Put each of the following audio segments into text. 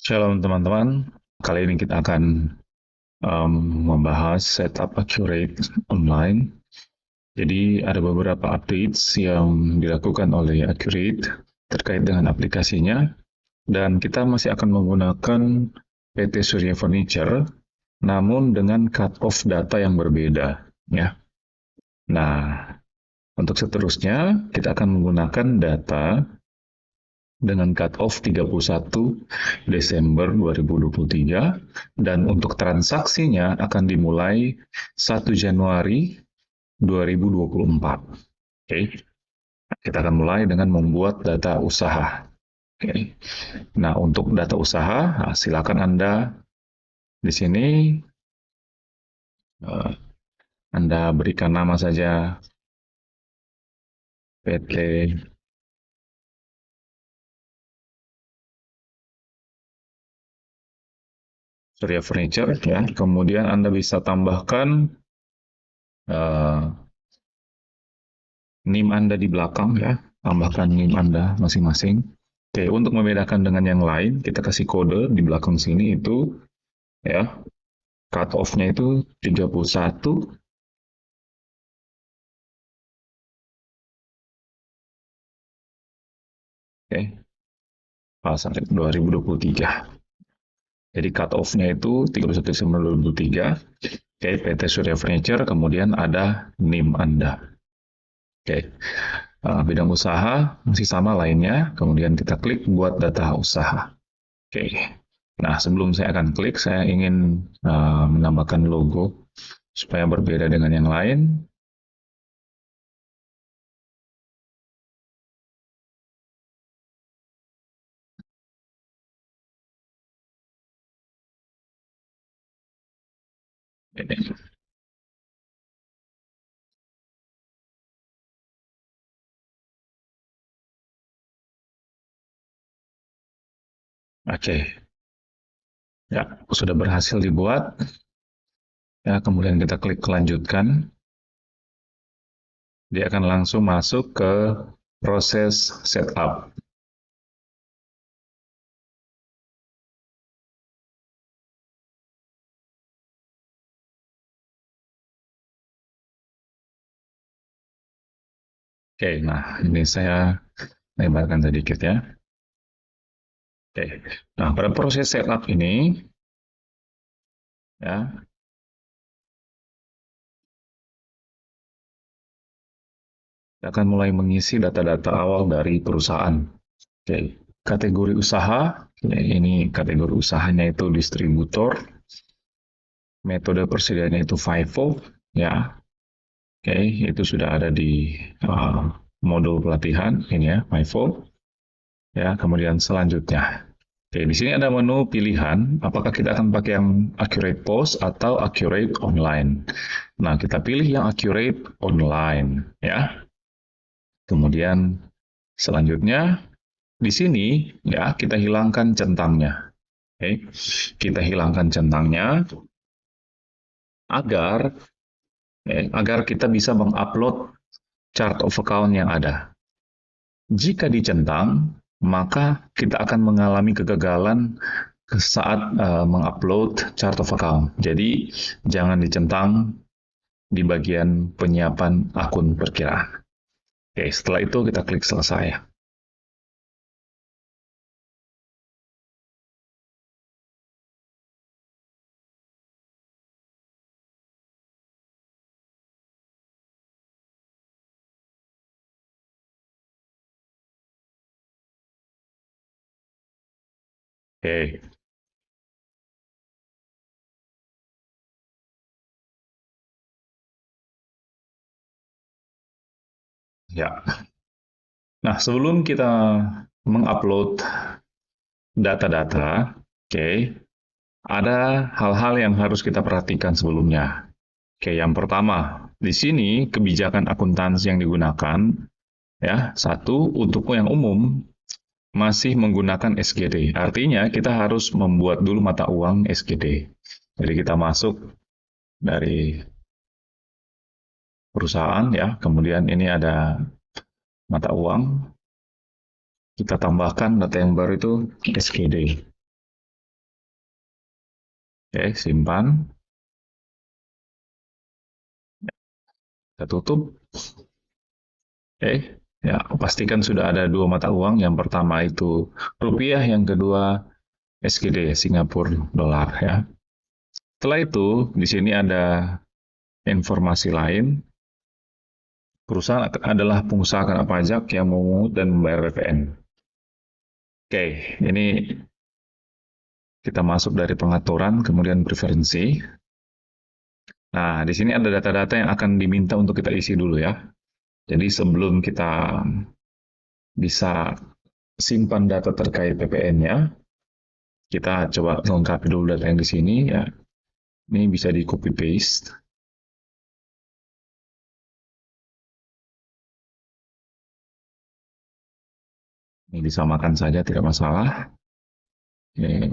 Shalom teman-teman, kali ini kita akan membahas setup Accurate online. Jadi ada beberapa updates yang dilakukan oleh Accurate terkait dengan aplikasinya, dan kita masih akan menggunakan PT Surya Furniture, namun dengan cut-off data yang berbeda. Ya. Nah, untuk seterusnya kita akan menggunakan data dengan cut-off 31 Desember 2023 dan untuk transaksinya akan dimulai 1 Januari 2024. Oke. Kita akan mulai dengan membuat data usaha. Oke. Nah, untuk data usaha, silakan Anda di sini Anda berikan nama saja PT Surya Furniture ya. Kemudian Anda bisa tambahkan NIM Anda di belakang ya, tambahkan NIM Anda masing-masing. Oke, untuk membedakan dengan yang lain, kita kasih kode di belakang sini itu ya, cut off-nya itu 31 oke, sampai 2023. Jadi cut off-nya itu 31 Desember 2023. Oke, PT Surya Furniture, kemudian ada NIM Anda. Oke, bidang usaha masih sama lainnya, kemudian kita klik buat data usaha. Oke, nah sebelum saya akan klik, saya ingin menambahkan logo supaya berbeda dengan yang lain. Ini. Oke, ya sudah berhasil dibuat. Ya, kemudian kita klik lanjutkan. Dia akan langsung masuk ke proses setup. Oke, nah ini saya lebarkan sedikit ya. Oke, nah pada proses setup ini, ya kita akan mulai mengisi data-data awal dari perusahaan. Oke, kategori usaha, ya, ini kategori usahanya itu distributor, metode persediaannya itu FIFO, ya. Oke, itu sudah ada di modul pelatihan ini ya, FIFO. Ya, kemudian selanjutnya. Oke, di sini ada menu pilihan, apakah kita akan pakai yang Accurate Post atau Accurate Online. Nah, kita pilih yang Accurate Online, ya. Kemudian selanjutnya di sini ya kita hilangkan centangnya. Oke, kita hilangkan centangnya agar agar kita bisa mengupload chart of account yang ada. Jika dicentang, maka kita akan mengalami kegagalan saat mengupload chart of account. Jadi, jangan dicentang di bagian penyiapan akun perkiraan. Oke, setelah itu kita klik selesai. Oke, ya. Nah, sebelum kita mengupload data-data, oke, ada hal-hal yang harus kita perhatikan sebelumnya. Oke, yang pertama, di sini kebijakan akuntansi yang digunakan, ya, satu, untuk yang umum, masih menggunakan SGD. Artinya, kita harus membuat dulu mata uang SGD. Jadi, kita masuk dari perusahaan, ya, kemudian ini ada mata uang, kita tambahkan data yang baru itu SGD. Oke, simpan. Kita tutup. Oke, ya pastikan sudah ada dua mata uang. Yang pertama itu rupiah, yang kedua SGD, Singapura dolar ya. Setelah itu, di sini ada informasi lain. Perusahaan adalah pengusaha kena pajak yang memungut dan membayar PPN. Oke, ini kita masuk dari pengaturan, kemudian preferensi. Nah, di sini ada data-data yang akan diminta untuk kita isi dulu ya. Jadi sebelum kita bisa simpan data terkait PPN-nya, kita coba lengkapi dulu data yang di sini ya. Ini bisa di copy paste. Ini disamakan saja, tidak masalah. Oke,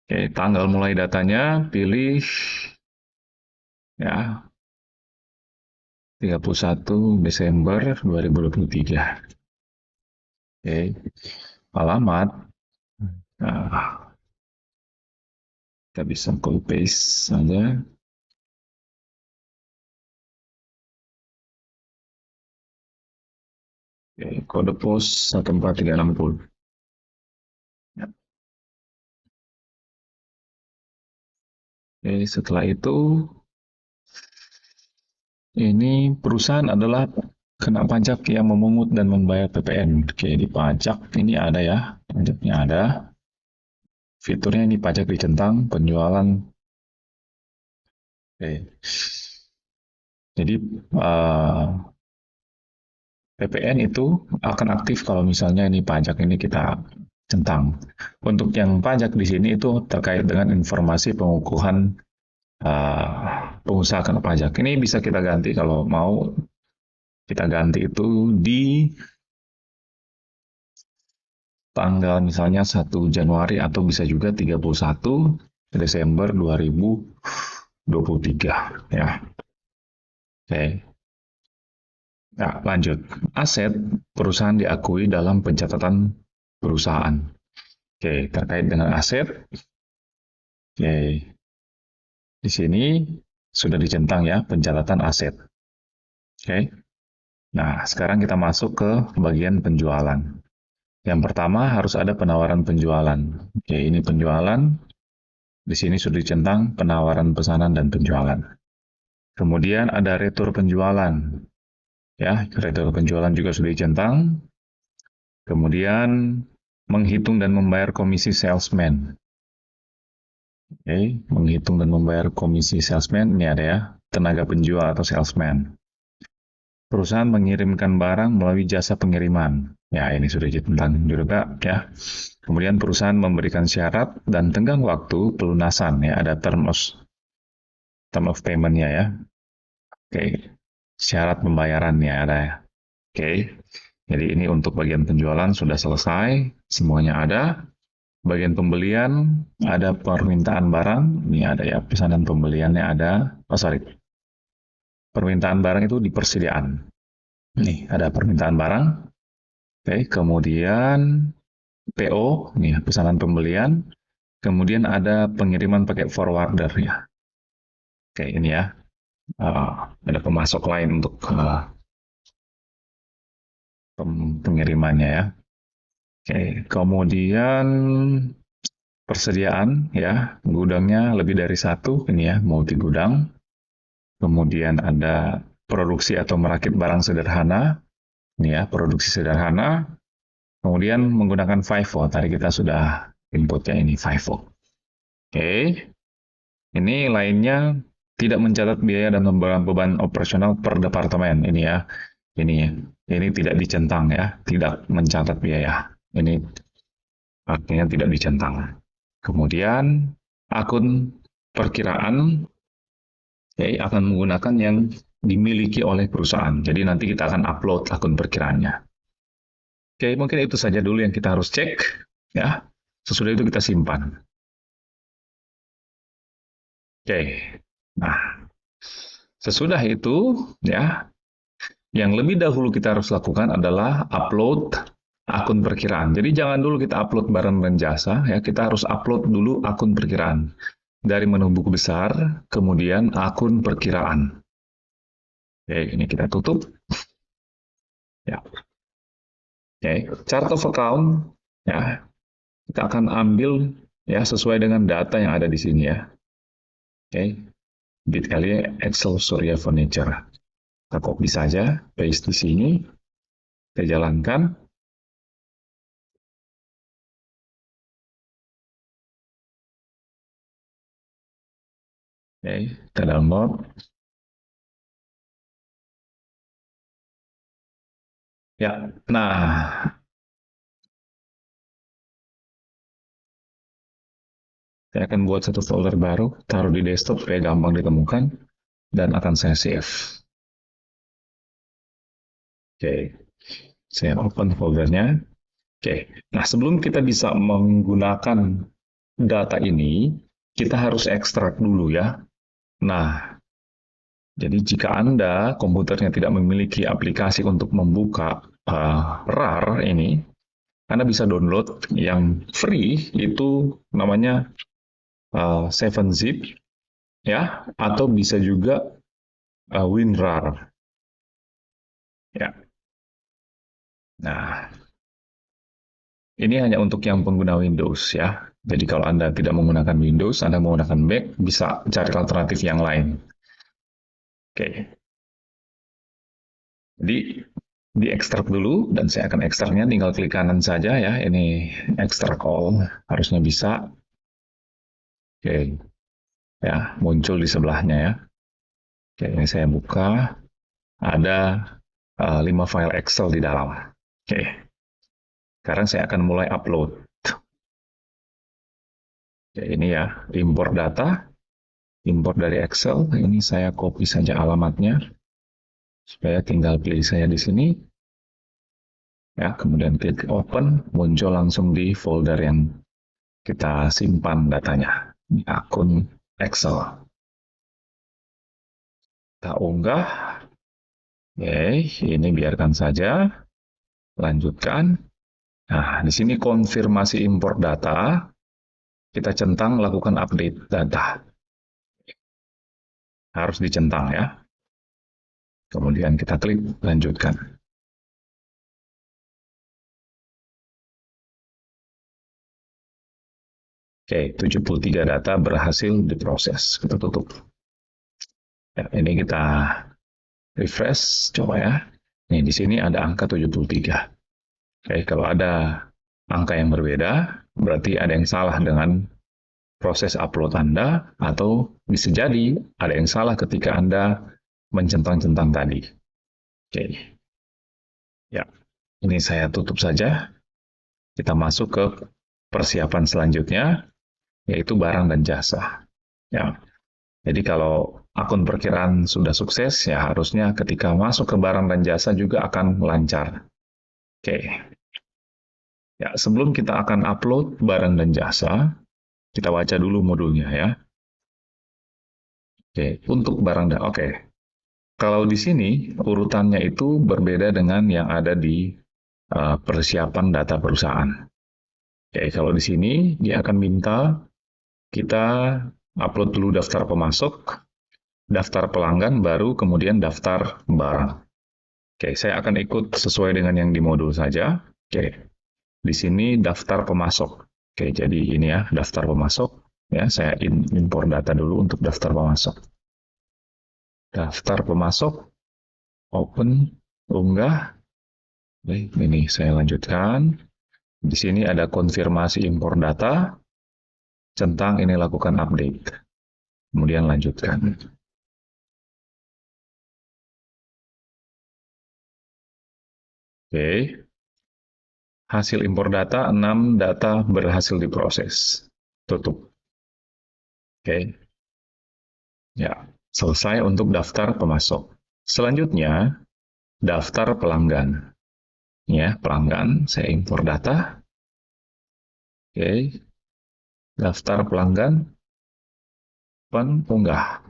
oke, tanggal mulai datanya pilih ya 31 Desember 2023. Oke, alamat. Nah, kita bisa copy paste saja. Oke, kode pos 14360. Ya. Oke, setelah itu ini perusahaan adalah kena pajak yang memungut dan membayar PPN. Oke, di pajak ini ada ya, pajaknya ada. Fiturnya ini pajak dicentang, penjualan. Oke. Jadi PPN itu akan aktif kalau misalnya ini pajak ini kita centang. Untuk yang pajak di sini itu terkait dengan informasi pengukuhan pengusaha kena pajak. Ini bisa kita ganti kalau mau, kita ganti itu di tanggal misalnya 1 Januari atau bisa juga 31 Desember 2023 ya. Oke. Nah, lanjut. Aset perusahaan diakui dalam pencatatan perusahaan. Oke, terkait dengan aset. Oke, di sini sudah dicentang ya pencatatan aset. Oke. Nah, sekarang kita masuk ke bagian penjualan. Yang pertama harus ada penawaran penjualan. Oke, ini penjualan. Di sini sudah dicentang penawaran pesanan dan penjualan. Kemudian ada retur penjualan. Ya, retur penjualan juga sudah dicentang. Kemudian menghitung dan membayar komisi salesman. Oke, menghitung dan membayar komisi salesman ini ada ya, tenaga penjual atau salesman. Perusahaan mengirimkan barang melalui jasa pengiriman. Ya, ini sudah dicentang juga ya. Kemudian perusahaan memberikan syarat dan tenggang waktu pelunasan ya, ada term of payment-nya ya. Oke, syarat pembayarannya ada ya. Oke, jadi ini untuk bagian penjualan sudah selesai, semuanya ada. Bagian pembelian ada permintaan barang, ini ada ya, pesanan pembeliannya ada. Oh sorry, permintaan barang itu di persediaan. Nih ada permintaan barang. Oke, kemudian PO, nih pesanan pembelian. Kemudian ada pengiriman pakai forwarder ya. Oke, ini ya. Ada pemasok lain untuk pengirimannya ya. Oke, kemudian persediaan ya, gudangnya lebih dari satu, ini ya, multi gudang. Kemudian ada produksi atau merakit barang sederhana, ini ya, produksi sederhana. Kemudian menggunakan FIFO, tadi kita sudah inputnya ini FIFO. Oke, ini lainnya tidak mencatat biaya dan beban operasional per departemen, ini ya. Ini tidak dicentang ya, tidak mencatat biaya. Ini artinya tidak dicentang. Kemudian akun perkiraan akan menggunakan yang dimiliki oleh perusahaan. Jadi nanti kita akan upload akun perkiraannya. Oke, mungkin itu saja dulu yang kita harus cek ya. Sesudah itu kita simpan. Oke. Nah, sesudah itu ya, yang lebih dahulu kita harus lakukan adalah upload akun perkiraan. Jadi jangan dulu kita upload barang dan jasa, ya. Kita harus upload dulu akun perkiraan. Dari menu buku besar, kemudian akun perkiraan. Oke, ini kita tutup. Ya. Oke, chart of account, ya. Kita akan ambil ya sesuai dengan data yang ada di sini ya. Oke, bit.ly Excel Surya Furniture. Kita copy saja, paste di sini, kita jalankan. Oke, kita download. Ya, nah, saya akan buat satu folder baru, taruh di desktop supaya gampang ditemukan, dan akan saya save. Oke, saya open foldernya. Oke, nah sebelum kita bisa menggunakan data ini, kita harus ekstrak dulu ya. Nah, jadi jika Anda komputernya tidak memiliki aplikasi untuk membuka RAR ini, Anda bisa download yang free, itu namanya 7zip, ya, atau bisa juga WinRAR. Ya. Nah, ini hanya untuk yang pengguna Windows ya. Jadi kalau Anda tidak menggunakan Windows, Anda menggunakan Mac, bisa cari alternatif yang lain. Oke. Jadi diekstrak dulu, dan saya akan ekstraknya, tinggal klik kanan saja ya. Ini ekstrak all, harusnya bisa. Oke, ya, muncul di sebelahnya ya. Oke, ini saya buka. Ada 5 file Excel di dalam. Oke, sekarang saya akan mulai upload. Oke, ini ya, import data, import dari Excel. Ini saya copy saja alamatnya, supaya tinggal pilih saya di sini. Ya, kemudian klik open, muncul langsung di folder yang kita simpan datanya. Ini akun Excel. Kita unggah. Oke, ini biarkan saja. Lanjutkan. Nah, di sini konfirmasi import data. Kita centang lakukan update data. Harus dicentang ya. Kemudian kita klik lanjutkan. Oke, 73 data berhasil diproses. Kita tutup. Ya, ini kita refresh, coba ya. Nih, di sini ada angka 73. Oke, kalau ada angka yang berbeda, berarti ada yang salah dengan proses upload Anda, atau bisa jadi ada yang salah ketika Anda mencentang-centang tadi. Oke, ya, ini saya tutup saja. Kita masuk ke persiapan selanjutnya, yaitu barang dan jasa. Ya, jadi kalau akun perkiraan sudah sukses, ya harusnya ketika masuk ke barang dan jasa juga akan lancar. Oke, ya, sebelum kita akan upload barang dan jasa, kita baca dulu modulnya ya. Oke, untuk barang dan oke. Kalau di sini urutannya itu berbeda dengan yang ada di persiapan data perusahaan. Oke, kalau di sini dia akan minta kita upload dulu daftar pemasok, daftar pelanggan, baru kemudian daftar barang. Oke, saya akan ikut sesuai dengan yang di modul saja. Oke, di sini daftar pemasok. Oke, jadi ini ya daftar pemasok. Ya, saya impor data dulu untuk daftar pemasok. Daftar pemasok, open, unggah. Baik, ini saya lanjutkan. Di sini ada konfirmasi impor data. Centang ini lakukan update. Kemudian lanjutkan. Oke. Hasil impor data, 6 data berhasil diproses. Tutup. Oke. Ya, selesai untuk daftar pemasok. Selanjutnya, daftar pelanggan. Ya, pelanggan, saya impor data. Oke. Daftar pelanggan, unggah.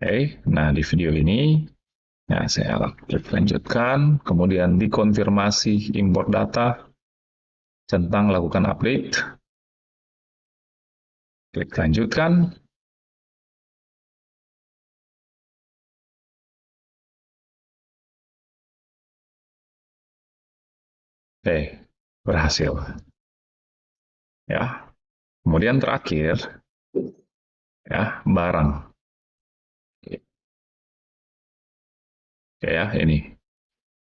Oke, nah di video ini Nah, saya klik lanjutkan, kemudian dikonfirmasi import data, centang lakukan update, klik lanjutkan. Oke, berhasil. Ya, kemudian terakhir, ya, barang. Oke ya, ini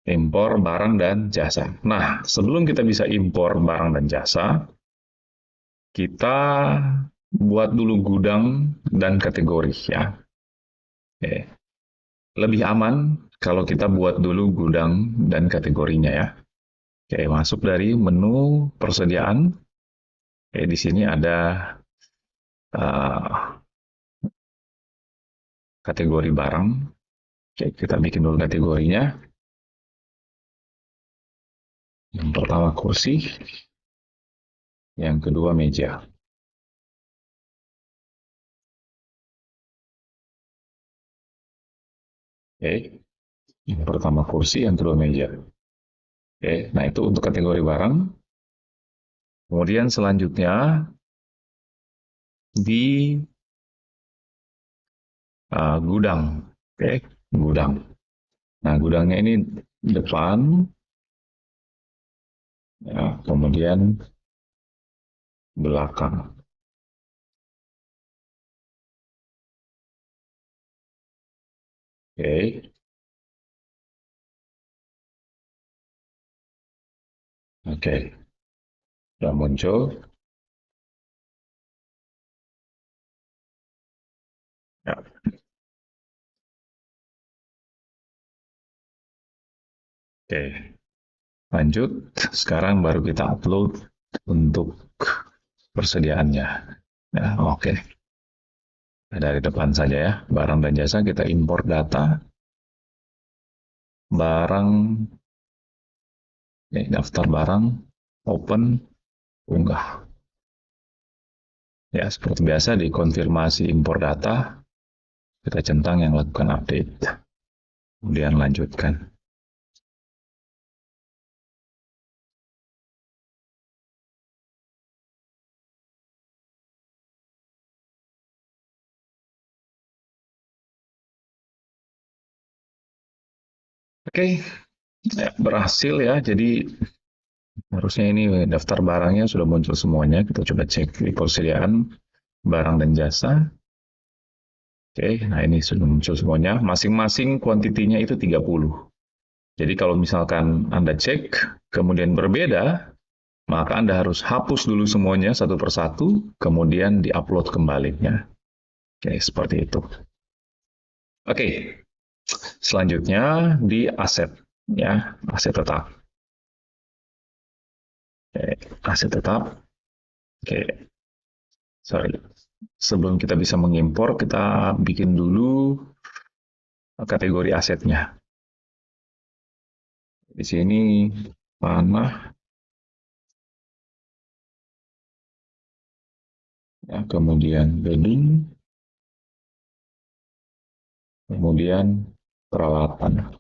impor barang dan jasa. Nah, sebelum kita bisa impor barang dan jasa, kita buat dulu gudang dan kategori ya. Oke. Lebih aman kalau kita buat dulu gudang dan kategorinya ya. Oke, masuk dari menu persediaan. Oke, di sini ada uh, kategori barang. Oke, kita bikin dulu kategorinya. Yang pertama kursi, yang kedua meja. Oke, yang pertama kursi, yang kedua meja. Oke, nah itu untuk kategori barang. Kemudian selanjutnya di gudang. Oke, gudang. Nah, gudangnya ini depan, ya, kemudian belakang. Oke, oke, sudah muncul. Ya, oke, lanjut. Sekarang baru kita upload untuk persediaannya. Ya, oke. Dari depan saja ya. Barang dan jasa kita import data. Barang, ini daftar barang, open, unggah. Ya, seperti biasa dikonfirmasi impor data, kita centang yang lakukan update. Kemudian lanjutkan. Oke, ya, berhasil ya. Jadi harusnya ini daftar barangnya sudah muncul semuanya. Kita coba cek di persediaan barang dan jasa. Oke, nah ini sudah muncul semuanya. Masing-masing kuantitinya itu 30. Jadi kalau misalkan Anda cek, kemudian berbeda, maka Anda harus hapus dulu semuanya satu persatu, kemudian diupload kembali ya. Oke, seperti itu. Oke, selanjutnya di aset ya, aset tetap. Oke, aset tetap. Oke, sorry. Sebelum kita bisa mengimpor, kita bikin dulu kategori asetnya. Di sini panah, ya, kemudian bedding, kemudian peralatan.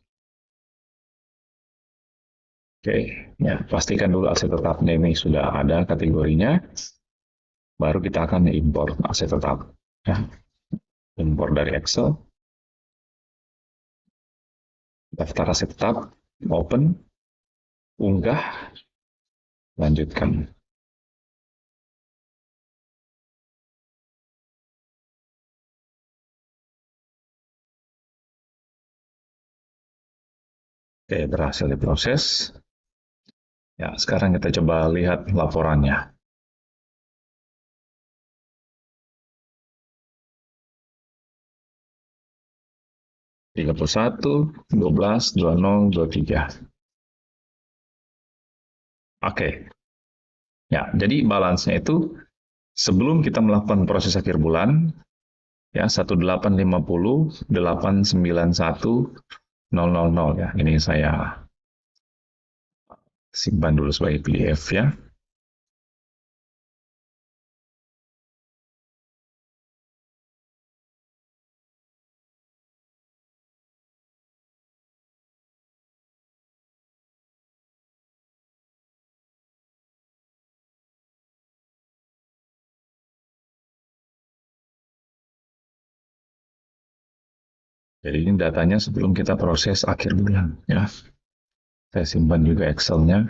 Oke, ya, pastikan dulu aset tetapnya ini sudah ada kategorinya, baru kita akan impor aset tetap. Ya, impor dari Excel, daftar aset tetap, open, unggah, lanjutkan. Oke, berhasil diproses. Ya, sekarang kita coba lihat laporannya. 31, 12, 20, 23. Oke, ya, jadi balance-nya itu sebelum kita melakukan proses akhir bulan, ya, 1850, 891, 000 ya. Ini saya simpan dulu sebagai PDF ya. Jadi ini datanya sebelum kita proses akhir bulan ya. Saya simpan juga Excel-nya.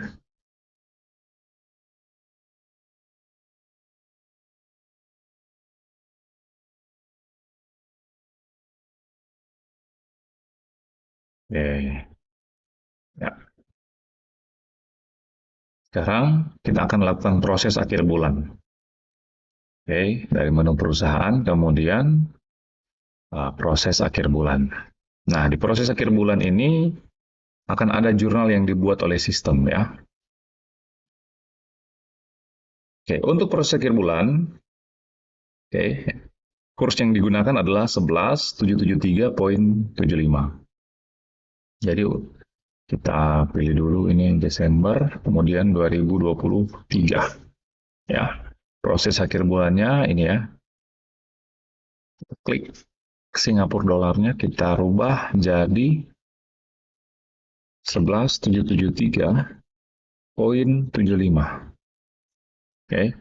Oke. Ya. Sekarang kita akan lakukan proses akhir bulan. Oke, dari menu perusahaan, kemudian proses akhir bulan. Nah, di proses akhir bulan ini akan ada jurnal yang dibuat oleh sistem ya. Oke, untuk proses akhir bulan, oke, kurs yang digunakan adalah 11.773.75. Jadi kita pilih dulu ini Desember, kemudian 2023 ya. Proses akhir bulannya ini ya. Kita klik Singapura dolarnya, kita rubah jadi 11.773.75. Oke.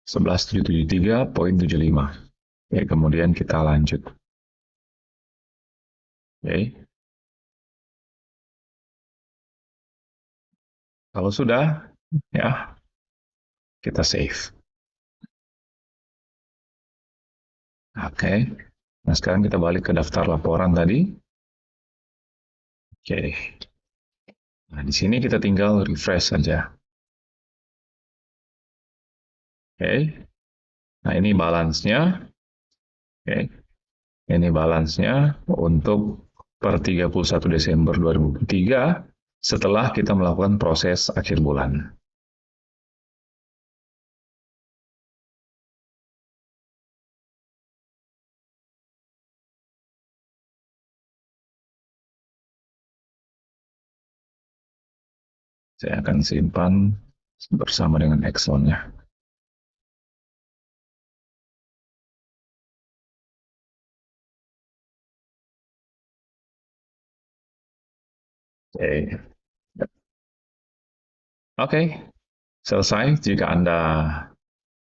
11.773.75. Oke, kemudian kita lanjut. Oke. Kalau sudah, ya, kita save. Oke. Nah, sekarang kita balik ke daftar laporan tadi. Oke. Nah, di sini kita tinggal refresh saja. Oke. Nah, ini balance-nya. Oke. Ini balance-nya untuk per 31 Desember 2023 setelah kita melakukan proses akhir bulan. Saya akan simpan bersama dengan Excel-nya. Oke. Oke, selesai. Jika Anda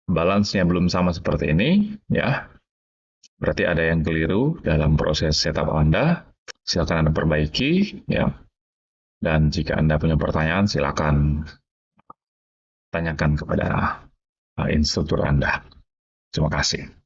balance-nya belum sama seperti ini, ya, berarti ada yang keliru dalam proses setup Anda. Silakan Anda perbaiki, ya. Dan jika Anda punya pertanyaan, silakan tanyakan kepada instruktur Anda. Terima kasih.